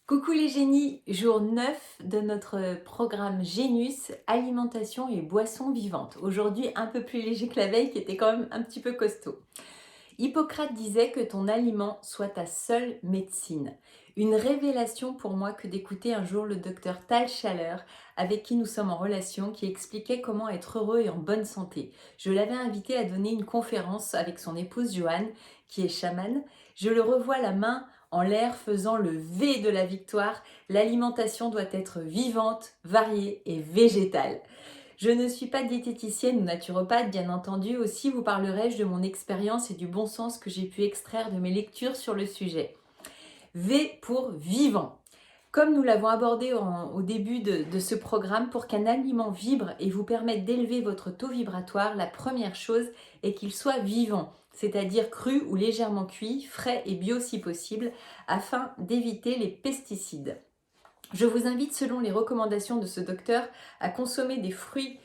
Coucou les génies, jour 9 de notre programme Génus, alimentation et boissons vivantes. Aujourd'hui un peu plus léger que la veille qui était quand même un petit peu costaud. Hippocrate disait que ton aliment soit ta seule médecine. Une révélation pour moi que d'écouter un jour le docteur Tal Chaleur, avec qui nous sommes en relation, qui expliquait comment être heureux et en bonne santé. Je l'avais invité à donner une conférence avec son épouse Joanne, qui est chamane. Je le revois la main en l'air faisant le V de la victoire. L'alimentation doit être vivante, variée et végétale. Je ne suis pas diététicienne ou naturopathe, bien entendu. Aussi vous parlerai-je de mon expérience et du bon sens que j'ai pu extraire de mes lectures sur le sujet. V pour vivant. Comme nous l'avons abordé au début de ce programme, pour qu'un aliment vibre et vous permette d'élever votre taux vibratoire, la première chose est qu'il soit vivant, c'est-à-dire cru ou légèrement cuit, frais et bio si possible, afin d'éviter les pesticides. Je vous invite, selon les recommandations de ce docteur, à consommer des fruits,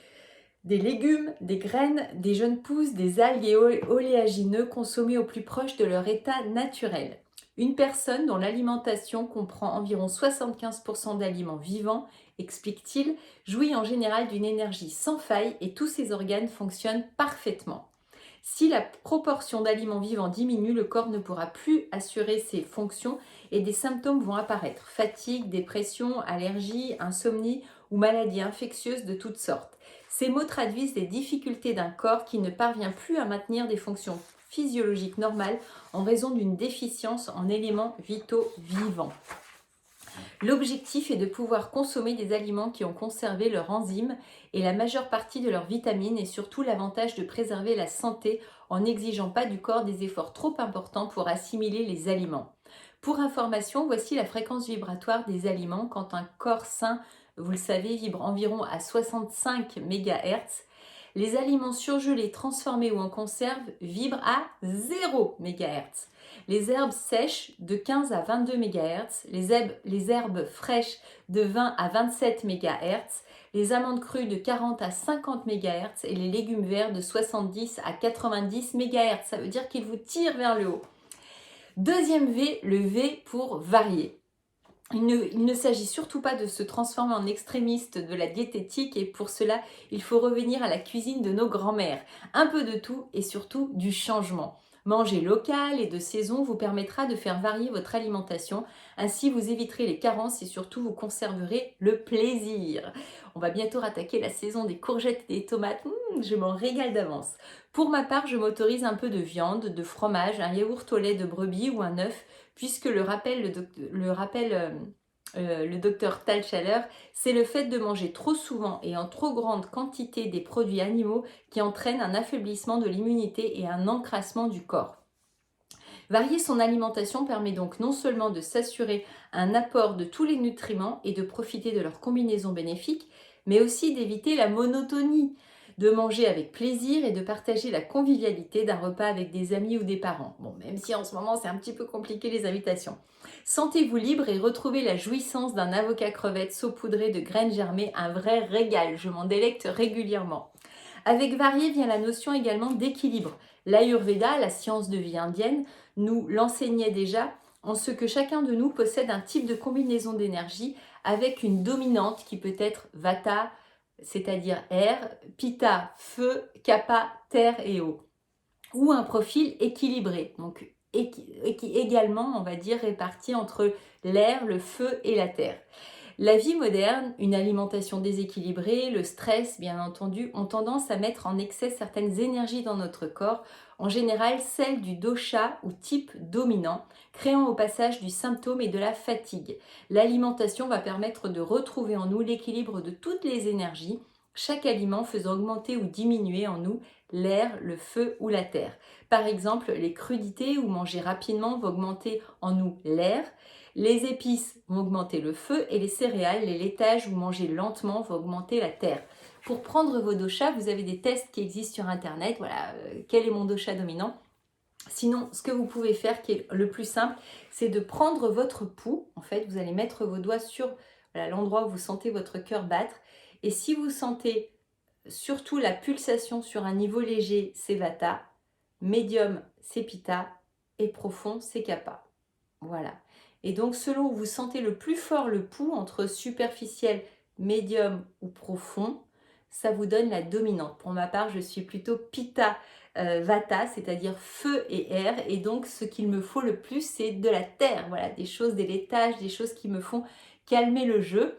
des légumes, des graines, des jeunes pousses, des algues et oléagineux consommés au plus proche de leur état naturel. Une personne dont l'alimentation comprend environ 75% d'aliments vivants, explique-t-il, jouit en général d'une énergie sans faille et tous ses organes fonctionnent parfaitement. Si la proportion d'aliments vivants diminue, le corps ne pourra plus assurer ses fonctions et des symptômes vont apparaître. Fatigue, dépression, allergie, insomnie ou maladies infectieuses de toutes sortes. Ces mots traduisent les difficultés d'un corps qui ne parvient plus à maintenir des fonctions physiologiques normales en raison d'une déficience en éléments vitaux vivants. L'objectif est de pouvoir consommer des aliments qui ont conservé leurs enzymes et la majeure partie de leurs vitamines et surtout l'avantage de préserver la santé en n'exigeant pas du corps des efforts trop importants pour assimiler les aliments. Pour information, voici la fréquence vibratoire des aliments quand un corps sain, vous le savez, vibre environ à 65 MHz. Les aliments surgelés, transformés ou en conserve vibrent à 0 MHz. Les herbes sèches de 15 à 22 MHz, les herbes fraîches de 20 à 27 MHz, les amandes crues de 40 à 50 MHz et les légumes verts de 70 à 90 MHz. Ça veut dire qu'ils vous tirent vers le haut. Deuxième V, le V pour varier. Il ne s'agit surtout pas de se transformer en extrémiste de la diététique et pour cela, il faut revenir à la cuisine de nos grands-mères. Un peu de tout et surtout du changement. Manger local et de saison vous permettra de faire varier votre alimentation. Ainsi, vous éviterez les carences et surtout vous conserverez le plaisir. On va bientôt attaquer la saison des courgettes et des tomates. Je m'en régale d'avance. Pour ma part, je m'autorise un peu de viande, de fromage, un yaourt au lait de brebis ou un œuf puisque le docteur Tal Chaleur, c'est le fait de manger trop souvent et en trop grande quantité des produits animaux qui entraîne un affaiblissement de l'immunité et un encrassement du corps. Varier son alimentation permet donc non seulement de s'assurer un apport de tous les nutriments et de profiter de leurs combinaisons bénéfiques, mais aussi d'éviter la monotonie, de manger avec plaisir et de partager la convivialité d'un repas avec des amis ou des parents. Bon, même si en ce moment c'est un petit peu compliqué les invitations. Sentez-vous libre et retrouvez la jouissance d'un avocat crevette saupoudré de graines germées, un vrai régal, je m'en délecte régulièrement. Avec varié vient la notion également d'équilibre. L'Ayurveda, la science de vie indienne, nous l'enseignait déjà en ce que chacun de nous possède un type de combinaison d'énergie avec une dominante qui peut être Vata, c'est-à-dire air, Pitta, feu, Kapha, terre et eau, ou un profil équilibré, donc également, on va dire, réparti entre l'air, le feu et la terre. La vie moderne, une alimentation déséquilibrée, le stress, bien entendu, ont tendance à mettre en excès certaines énergies dans notre corps, en général celles du dosha ou type dominant, créant au passage du symptôme et de la fatigue. L'alimentation va permettre de retrouver en nous l'équilibre de toutes les énergies, chaque aliment faisant augmenter ou diminuer en nous l'air, le feu ou la terre. Par exemple, les crudités ou manger rapidement vont augmenter en nous l'air, les épices vont augmenter le feu et les céréales, les laitages ou manger lentement vont augmenter la terre. Pour prendre vos doshas, vous avez des tests qui existent sur internet. Voilà, quel est mon dosha dominant? Sinon, ce que vous pouvez faire, qui est le plus simple, c'est de prendre votre pouls. En fait, vous allez mettre vos doigts sur l'endroit où vous sentez votre cœur battre. Et si vous sentez surtout la pulsation sur un niveau léger, c'est Vata, médium, c'est Pitta, et profond, c'est Kapha. Voilà. Et donc, selon où vous sentez le plus fort le pouls, entre superficiel, médium ou profond, ça vous donne la dominante. Pour ma part, je suis plutôt Pitta Vata, c'est-à-dire feu et air. Et donc, ce qu'il me faut le plus, c'est de la terre. Voilà, des choses, des laitages, des choses qui me font calmer le jeu.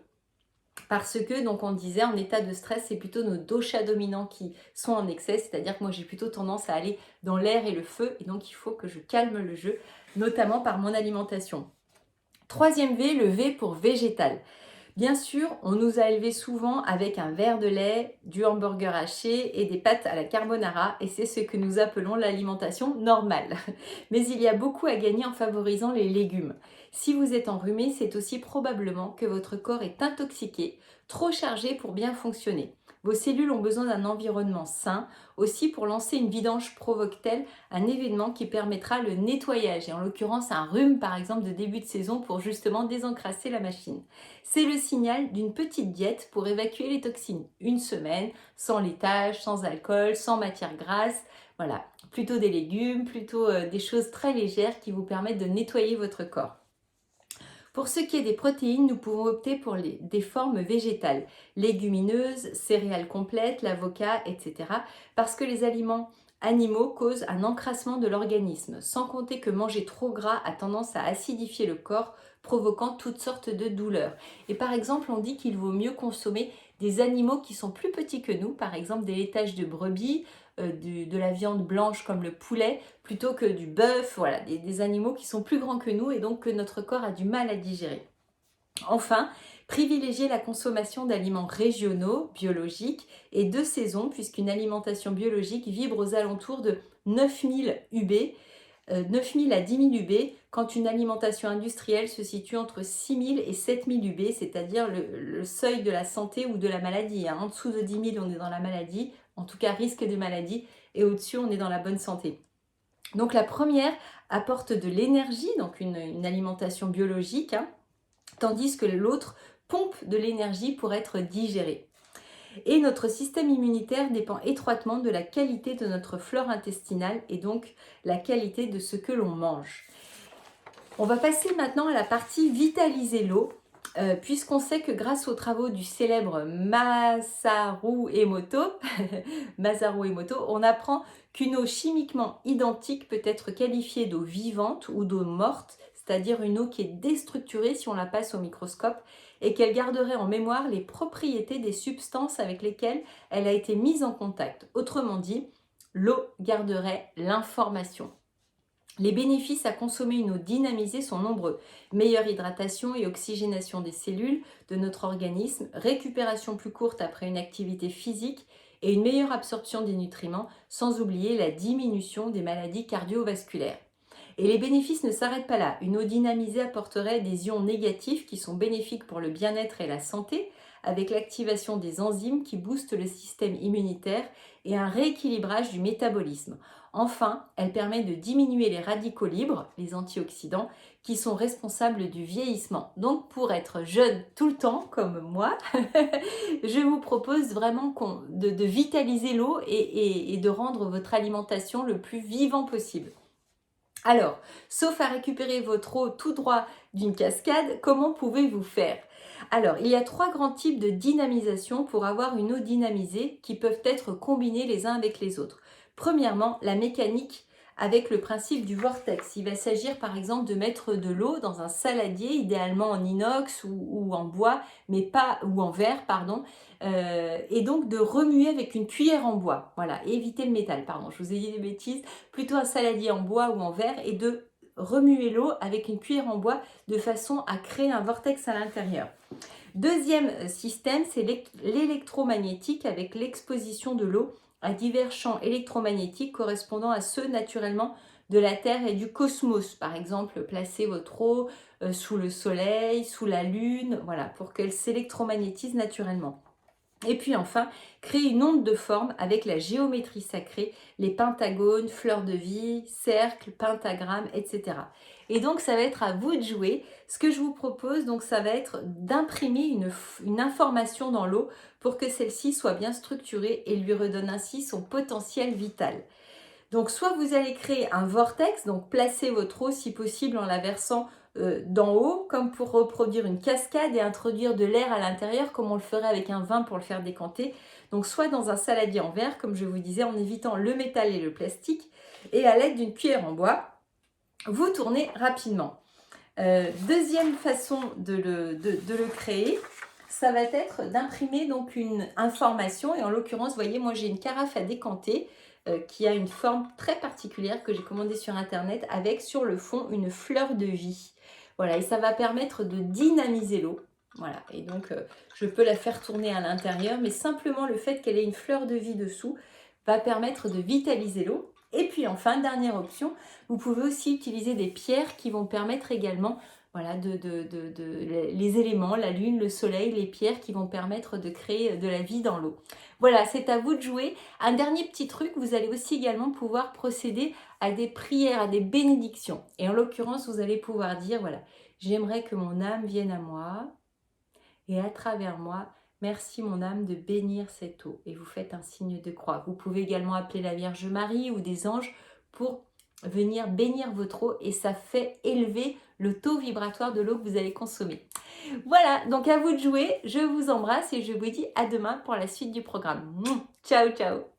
Parce que, donc on disait, en état de stress, c'est plutôt nos doshas dominants qui sont en excès, c'est-à-dire que moi j'ai plutôt tendance à aller dans l'air et le feu, et donc il faut que je calme le jeu, notamment par mon alimentation. Troisième V, le V pour végétal. Bien sûr, on nous a élevés souvent avec un verre de lait, du hamburger haché et des pâtes à la carbonara, et c'est ce que nous appelons l'alimentation normale. Mais il y a beaucoup à gagner en favorisant les légumes. Si vous êtes enrhumé, c'est aussi probablement que votre corps est intoxiqué, trop chargé pour bien fonctionner. Vos cellules ont besoin d'un environnement sain. Aussi, pour lancer une vidange, provoque-t-elle un événement qui permettra le nettoyage, et en l'occurrence un rhume par exemple de début de saison pour justement désencrasser la machine. C'est le signal d'une petite diète pour évacuer les toxines. Une semaine, sans laitage, sans alcool, sans matière grasse. Voilà, plutôt des légumes, plutôt des choses très légères qui vous permettent de nettoyer votre corps. Pour ce qui est des protéines, nous pouvons opter pour des formes végétales, légumineuses, céréales complètes, l'avocat, etc. Parce que les aliments animaux causent un encrassement de l'organisme, sans compter que manger trop gras a tendance à acidifier le corps, provoquant toutes sortes de douleurs. Et par exemple, on dit qu'il vaut mieux consommer des animaux qui sont plus petits que nous, par exemple des laitages de brebis, de la viande blanche comme le poulet, plutôt que du bœuf, voilà, des animaux qui sont plus grands que nous et donc que notre corps a du mal à digérer. Enfin, privilégier la consommation d'aliments régionaux, biologiques et de saison, puisqu'une alimentation biologique vibre aux alentours de 9000 UB, 9000 à 10 000 UB, quand une alimentation industrielle se situe entre 6000 et 7000 UB, c'est-à-dire le seuil de la santé ou de la maladie. En dessous de 10 000, on est dans la maladie, en tout cas risque de maladie, et au-dessus, on est dans la bonne santé. Donc la première apporte de l'énergie, donc une alimentation biologique, tandis que l'autre pompe de l'énergie pour être digérée. Et notre système immunitaire dépend étroitement de la qualité de notre flore intestinale et donc la qualité de ce que l'on mange. On va passer maintenant à la partie vitaliser l'eau, puisqu'on sait que grâce aux travaux du célèbre Masaru Emoto, Masaru Emoto, on apprend qu'une eau chimiquement identique peut être qualifiée d'eau vivante ou d'eau morte, c'est-à-dire une eau qui est déstructurée si on la passe au microscope, et qu'elle garderait en mémoire les propriétés des substances avec lesquelles elle a été mise en contact. Autrement dit, l'eau garderait l'information. Les bénéfices à consommer une eau dynamisée sont nombreux. Meilleure hydratation et oxygénation des cellules de notre organisme, récupération plus courte après une activité physique et une meilleure absorption des nutriments, sans oublier la diminution des maladies cardiovasculaires. Et les bénéfices ne s'arrêtent pas là. Une eau dynamisée apporterait des ions négatifs qui sont bénéfiques pour le bien-être et la santé, avec l'activation des enzymes qui boostent le système immunitaire et un rééquilibrage du métabolisme. Enfin, elle permet de diminuer les radicaux libres, les antioxydants, qui sont responsables du vieillissement. Donc pour être jeune tout le temps, comme moi, je vous propose vraiment de vitaliser l'eau et de rendre votre alimentation le plus vivant possible. Alors, sauf à récupérer votre eau tout droit d'une cascade, comment pouvez-vous faire? Alors, il y a 3 grands types de dynamisation pour avoir une eau dynamisée qui peuvent être combinés les uns avec les autres. Premièrement, la mécanique avec le principe du vortex. Il va s'agir par exemple de mettre de l'eau dans un saladier, idéalement en inox ou en bois, mais pas ou en verre, pardon, et donc de remuer avec une cuillère en bois. Voilà, et éviter le métal, pardon, je vous ai dit des bêtises, plutôt un saladier en bois ou en verre et de remuer l'eau avec une cuillère en bois de façon à créer un vortex à l'intérieur. Deuxième système, c'est l'électromagnétique avec l'exposition de l'eau à divers champs électromagnétiques correspondant à ceux naturellement de la Terre et du cosmos. Par exemple, placer votre eau sous le soleil, sous la lune, voilà, pour qu'elle s'électromagnétise naturellement. Et puis enfin, créer une onde de forme avec la géométrie sacrée, les pentagones, fleurs de vie, cercles, pentagrammes, etc. Et donc, ça va être à vous de jouer. Ce que je vous propose, donc, ça va être d'imprimer une information dans l'eau pour que celle-ci soit bien structurée et lui redonne ainsi son potentiel vital. Donc, soit vous allez créer un vortex, donc placez votre eau si possible en la versant d'en haut, comme pour reproduire une cascade et introduire de l'air à l'intérieur, comme on le ferait avec un vin pour le faire décanter. Donc soit dans un saladier en verre, comme je vous disais, en évitant le métal et le plastique, et à l'aide d'une cuillère en bois, vous tournez rapidement. Deuxième façon de le créer, ça va être d'imprimer donc une information, et en l'occurrence, vous voyez, moi j'ai une carafe à décanter qui a une forme très particulière que j'ai commandée sur internet, avec sur le fond une fleur de vie. Voilà, et ça va permettre de dynamiser l'eau. Voilà, et donc je peux la faire tourner à l'intérieur, mais simplement le fait qu'elle ait une fleur de vie dessous va permettre de vitaliser l'eau. Et puis enfin, dernière option, vous pouvez aussi utiliser des pierres qui vont permettre également, voilà, les éléments, la lune, le soleil, les pierres qui vont permettre de créer de la vie dans l'eau. Voilà, c'est à vous de jouer. Un dernier petit truc, vous allez aussi également pouvoir procéder à des prières, à des bénédictions. Et en l'occurrence, vous allez pouvoir dire, voilà, j'aimerais que mon âme vienne à moi et à travers moi, merci mon âme de bénir cette eau. Et vous faites un signe de croix. Vous pouvez également appeler la Vierge Marie ou des anges pour venir bénir votre eau, et ça fait élever le taux vibratoire de l'eau que vous allez consommer. Voilà, donc à vous de jouer. Je vous embrasse et je vous dis à demain pour la suite du programme. Ciao, ciao!